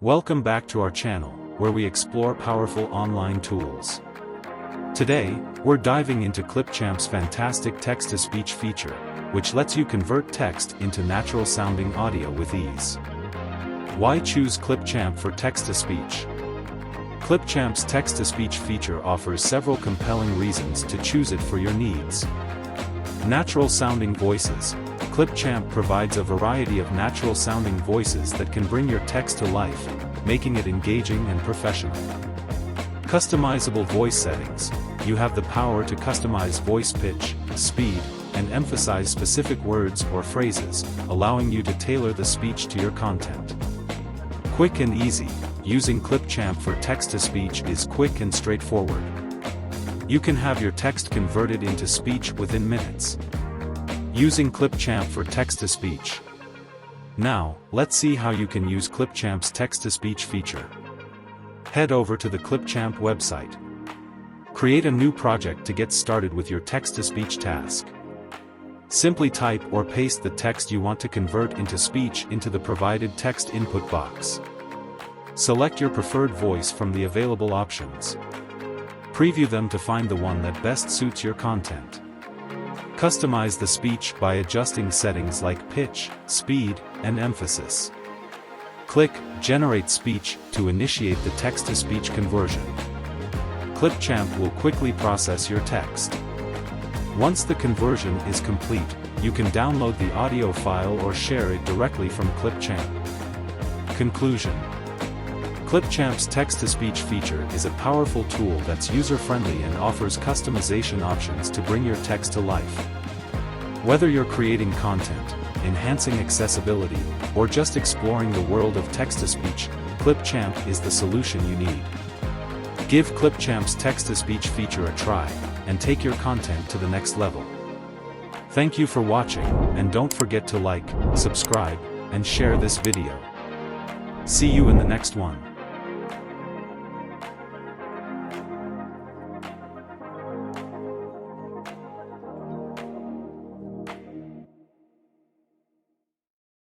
Welcome back to our channel, where we explore powerful online tools. Today, we're diving into Clipchamp's fantastic text-to-speech feature, which lets you convert text into natural-sounding audio with ease. Why choose Clipchamp for text-to-speech? Clipchamp's text-to-speech feature offers several compelling reasons to choose it for your needs. Natural-sounding voices. Clipchamp provides a variety of natural-sounding voices that can bring your text to life, making it engaging and professional. Customizable voice settings. You have the power to customize voice pitch, speed, and emphasize specific words or phrases, allowing you to tailor the speech to your content. Quick and easy. Using Clipchamp for text-to-speech is quick and straightforward. You can have your text converted into speech within minutes. Using Clipchamp for text-to-speech. Now, let's see how you can use Clipchamp's text-to-speech feature. Head over to the Clipchamp website. Create a new project to get started with your text-to-speech task. Simply type or paste the text you want to convert into speech into the provided text input box. Select your preferred voice from the available options. Preview them to find the one that best suits your content. Customize the speech by adjusting settings like pitch, speed, and emphasis. Click Generate Speech to initiate the text-to-speech conversion. Clipchamp will quickly process your text. Once the conversion is complete, you can download the audio file or share it directly from Clipchamp. Conclusion. Clipchamp's text-to-speech feature is a powerful tool that's user-friendly and offers customization options to bring your text to life. Whether you're creating content, enhancing accessibility, or just exploring the world of text-to-speech, Clipchamp is the solution you need. Give Clipchamp's text-to-speech feature a try, and take your content to the next level. Thank you for watching, and don't forget to like, subscribe, and share this video. See you in the next one.